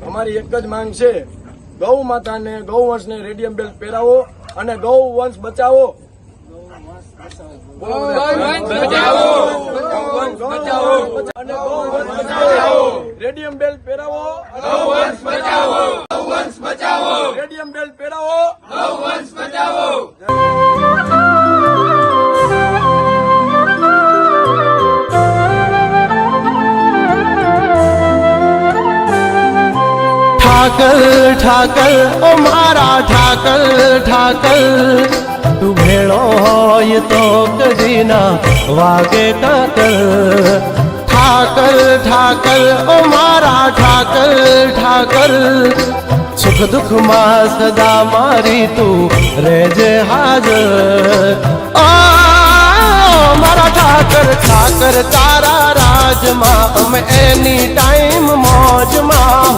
અમારી એક જ માંગ છે, ગૌ માતાને ગૌવંશને રેડિયમ બેલ્ટ પહેરાવો અને ગૌવંશ બચાવો. રેડિયમ બેલ્ટ પહેરાવો, ગૌવંશ બચાવો. રેડિયમ બેલ્ટ પહેરાવો, ગૌવંશ બચાવો. ઠાકર ઠાકર ઓ મારા ઠાકર ઠાકર, તું ભેળો હોય તો કદી ના વાગે કાકર. ઠાકર ઠાકર ઓ મારા ઠાકર ઠાકર, સુખ દુઃખ માં સદા મારી તું રહેજે હાજર. મારા ઠાકર ઠાકર, તારા રાજમાં અમે એની ટાઈમ મોજમાં.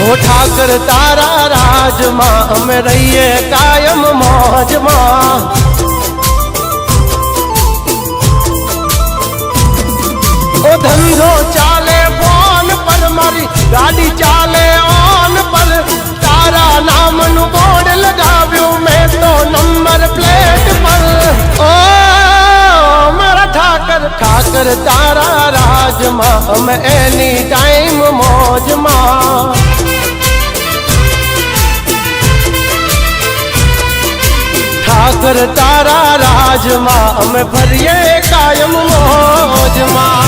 ઓ ઠાકર તારા રાજમાં અમે રહીએ કાયમ મોજમાં. ઓ ધંધો ચાલે ફોન પર, મારી ગાડી ચાલે ઓન પર, તારા નામનું બોર્ડ લગાવ્યું મેં તો નંબર પ્લેટ પર. ઓ મારા ઠાકર ઠાકર, તારા રાજમાં અમે એની ટાઈમ મોજમાં. ઠાકર તારા રાજમાં અમે ફરીએ કાયમ મોજમાં.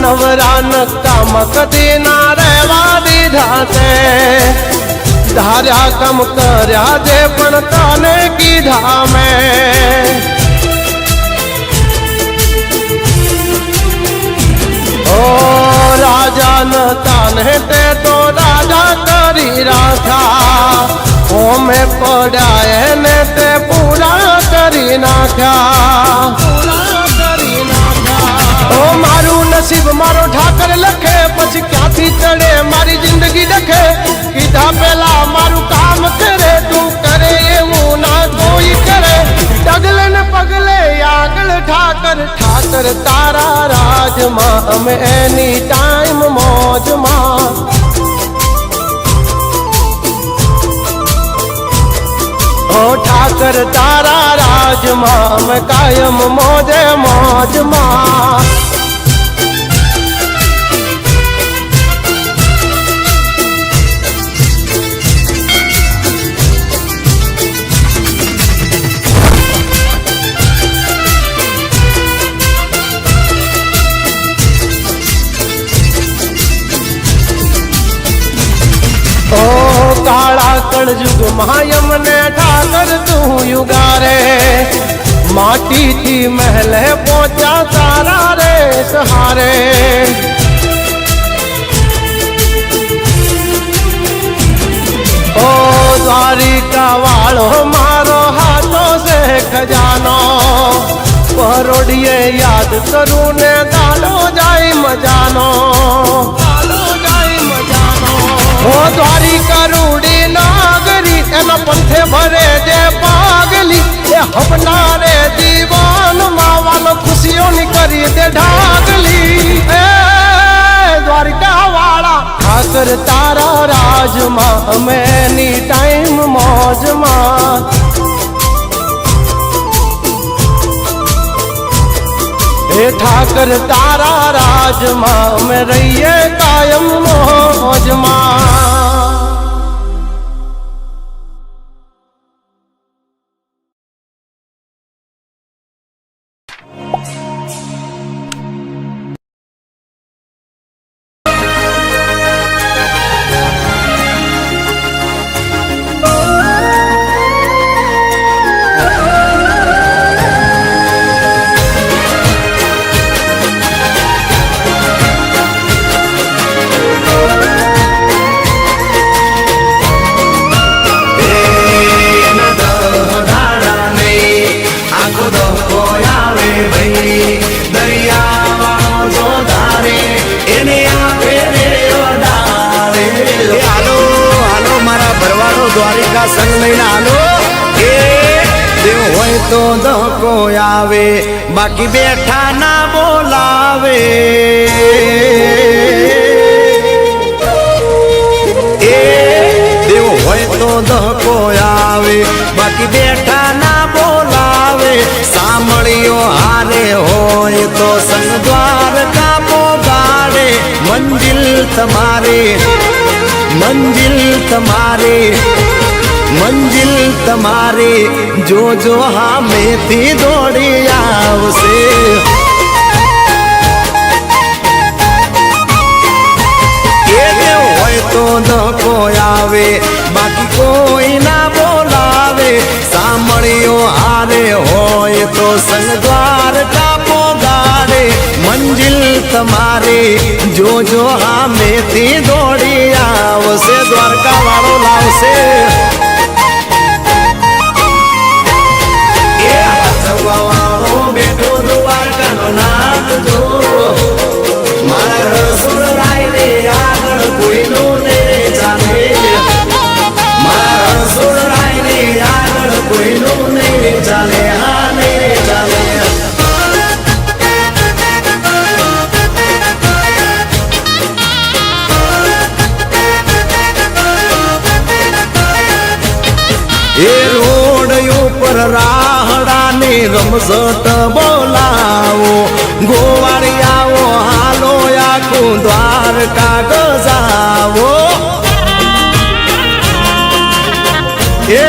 નવરાન કામ કદી ના રહેવા દીધા છે, ધાર્યા કામ કર્યા જે પણ તને કીધા મેં. ઓ રાજા ન તાને તે તો રાજા કરી રાખ્યા, ઓમે પડ્યા એને તે પૂરા કરી નાખ્યા. ઓ મારું નસીબ મારો ઠાકર લખે, પછી ક્યાંથી ચડે મારી જિંદગી ડખે. કીધા પેલા મારું કામ કરે, તું કરે એવું ના કોઈ કરે. ડગલે ને પગલે આગળ ઠાકર ઠાકર, તારા રાજમાં અમે એની ટાઈમ મોજમાં. ઓ ઠાકર તારા રાજમાં અમે કાયમ મોજે મોજમાં. ઓ કાળા કળજુગ માયમને ઠાકર તું યુગારે, માટીથી મહેલે પહોંચ્યા તારા રે સહારે. ઓ દ્વારિકા વાળો મારો હાથો છે ખજાનો, પરોડીએ યાદ કરું ને દાડો જાય મજાનો. ઓ દ્વારિકા રૂડી નાગરી, એનો પંથે ભરે જે પાગલી, એ હબનારે દીવાન માવાનો ખુશીઓની કરી દે ઢાગલી. એ દ્વારિકા વાળા ઠાકર તારા રાજમાં અમે એની ટાઈમ મોજમાં. એ ઠાકર તારા રાજમાં અમે રહીએ કાયમ મોજમાં. ભેગા સંગ લઈને હાલો એ દેવ હોય તો ધક્કો આવે બાકી બેઠા ના બોલાવે એ દેવ હોય તો ધક્કો આવે બાકી બેઠા ના બોલાવે સાંભળ્યો હારે હોય તો સંગ દ્વારકા પોગાડે મંજિલ તમારી જોજો હામેથી દોડી આવશે એ દેવ હોય તો ધક્કો આવે બાકી કોઈ ના બોલાવે સાંભળ્યો હારે હોય તો સંગ દ્વારકા પોગાડે મંજિલ તમારી જોજો હામેથી દોડી આવશે દ્વારકા વાળો લાવશે એ હસવા વાળો બેઠો દ્વારકાનો નાથ જો મારા રસોડાઈ ને આગળ કોઈનું ને ચાલે મારા રસોડાઈ ને આગળ કોઈનું ને ચાલે હા ને ચાલે એ રોડ ઉપર રાહડાને રમઝટ બોલાવો ગોવાળિયાઓ હાલો આખું દ્વારકા ગજાવો એ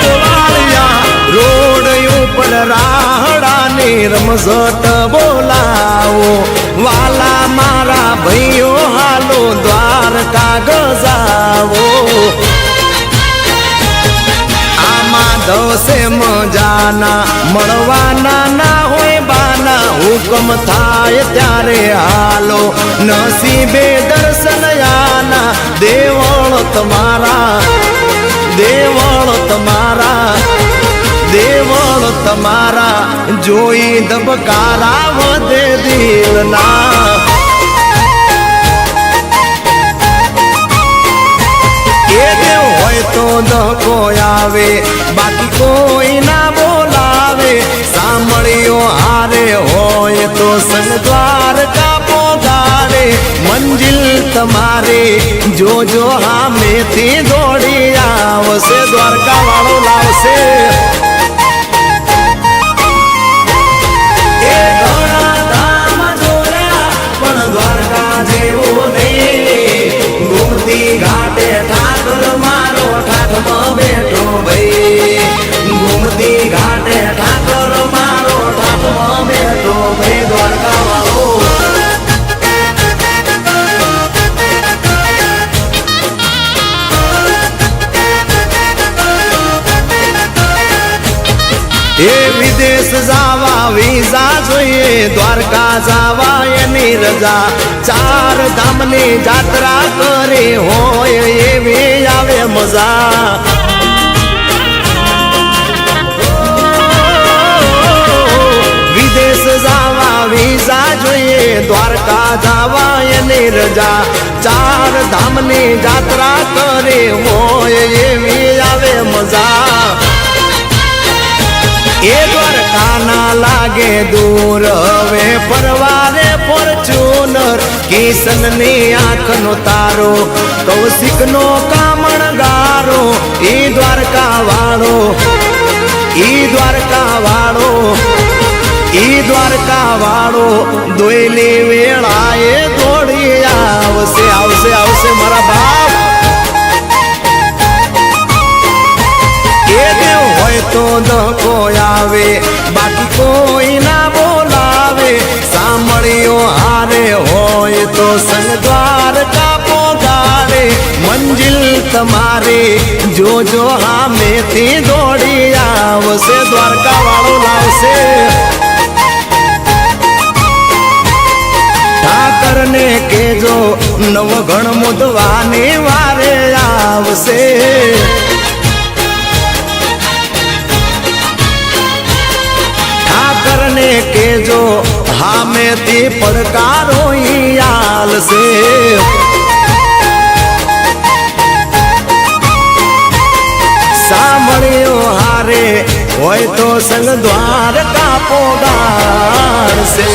ગોવાળિયા રોડ ઉપર રાહડાને રમઝટ બોલાવો વાલા મારા ભાઈઓ હાલો દ્વારકા ગજાવો દસે મજાના મળવાના ના હોય બાના હુકમ થાય ત્યારે હાલો નસીબે દર્શન આના દેવળ તમારા જોઈ ધબકારા વધે દિલના હોય તો ધક્કો આવે બાકી કોઈ ના બોલાવે સાંભળ્યો હારે હોય તો સંગ દ્વારકા પોગાડે મંજિલ તમારી જોજો હામેથી દોડી આવશે દ્વારકા વાળો લાવશે એ ઘણા ધામ જોયા પણ દ્વારકા જેવો નહીં ગોમતી ઘાટે ઠાકર મારો ઠાઠમાં બેઠો ભાઈ ગોમતી ઘાટે ઠાકર મારો ઠાઠમાં બેઠો ભાઈ દ્વારકા વાળો એ વિદેશ જાવા વિઝા જોઈએ દ્વારકા જાવા એની રજા ચાર ધામની જાત્રા કરે હોય એવી આવે મજા વિદેશ જાવા વિઝા જોઈએ દ્વારકા જાવા એની રજા ચાર ધામની જાત્રા કરે હોય એવી આવે મજા એ દ્વારકા ના લાગે દૂર હવે પરવારે ફોર્ચ્યુનર કિશન ની આંખ નો તારો કૌશિક નો કામણગારો ઈ દ્વારકા વાળો દોયલી વેળાએ દોડી આવશે મારા બાપ એ દેવ હોય તો ધક્કો આવે બાકી કોઈ ના બોલાવે સાંભળ્યો હારે હોય તો સંગ દ્વારકા પોગાડે મંજિલ તમારી જોજો હામેથી દોડી આવશે દ્વારકા વાળો લાવશે ઠાકર ને કેજો નવગણ મુદવાની વારે આવશે ને કેજો હામેથી પડકારો આલશે સાંભળ્યો હારે હોય તો સંગ દ્વારકા પોગાડશે.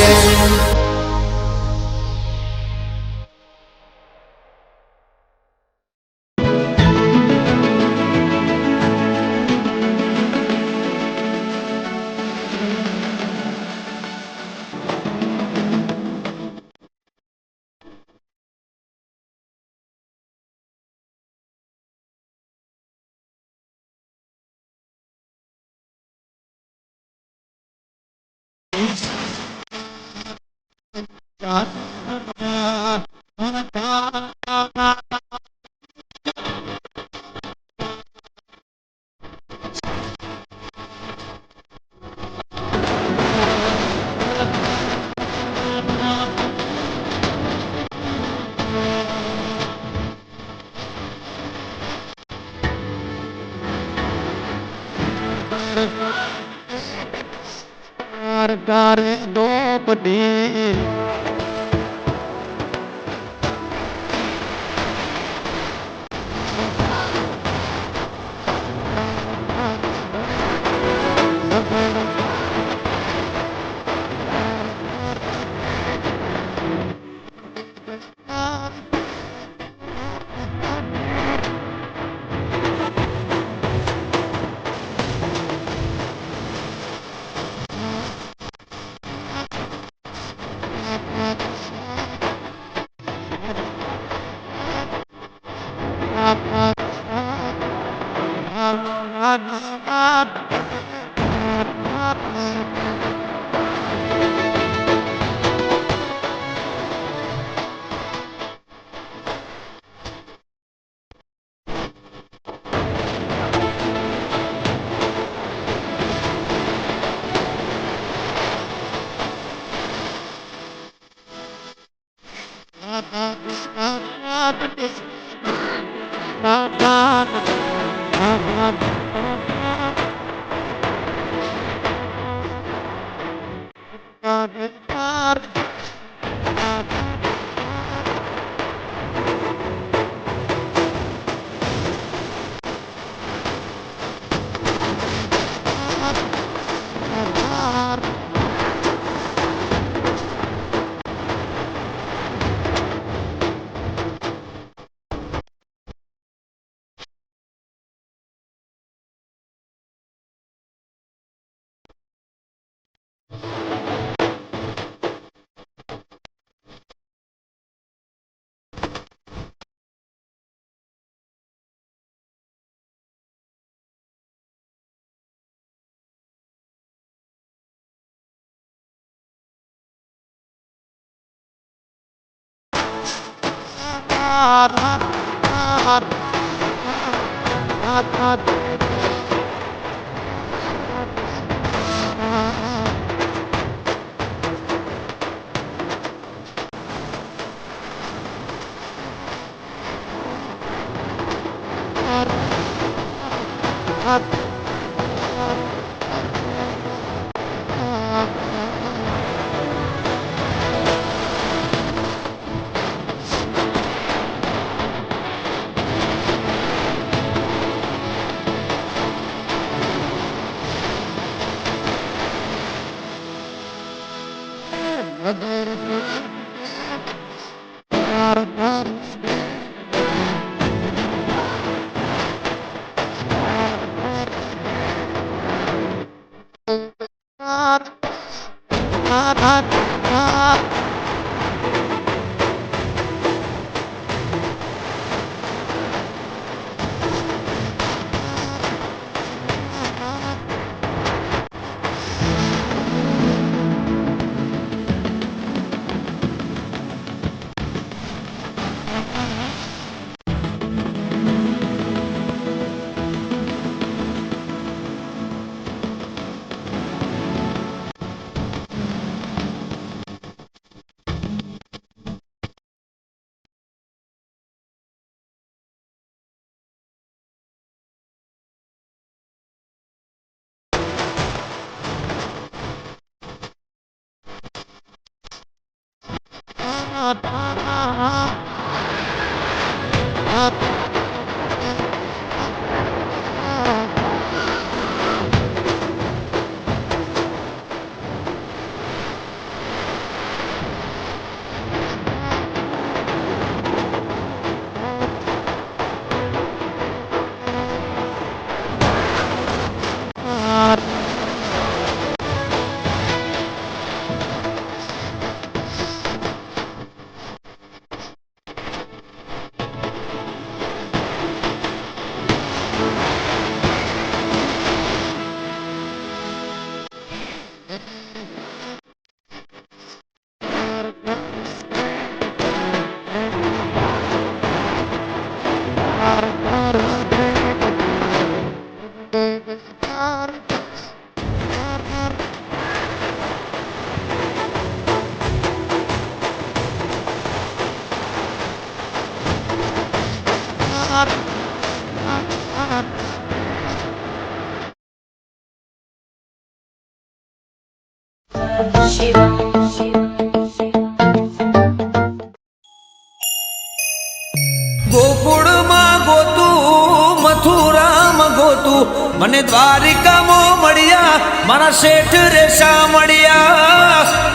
ગોકુળમાં ગોતું મથુરામાં ગોતું મને દ્વારિકામાં મળ્યા મારા શેઠ રેશા મળ્યા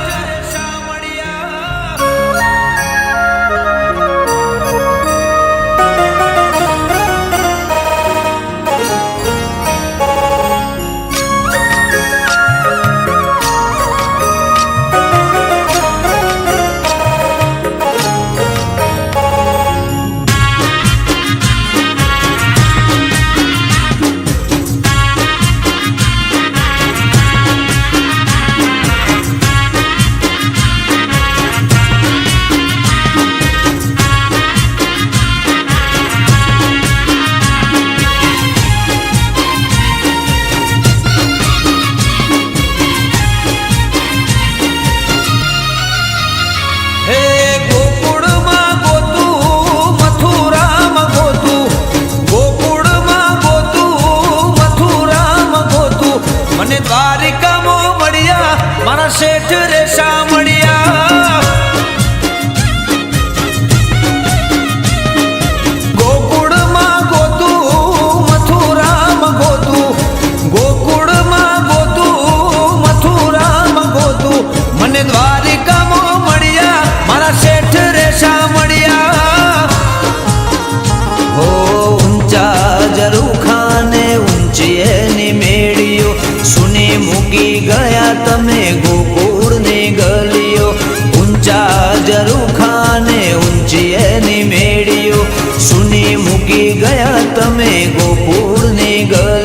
દ્વારિકામાં મળ્યા મારા શેઠ રેશા મળ્યા ગોકુળમાં ગોતું મથુરામાં ગોતું ગોકુળમાં ગોતું મથુરામાં ગોતું મને દ્વારિકામાં મળ્યા મારા શેઠ રેશા મળ્યા હો ઊંચા ઝરૂખાને ઊંચી એની મેળીઓ સુની મૂકી ગયા તમે ગોકુળની ગલીઓ ઊંચા ઝરૂખાને ઊંચી એની મેળીઓ સુની મૂકી ગયા તમે ગોકુળની ગલીઓ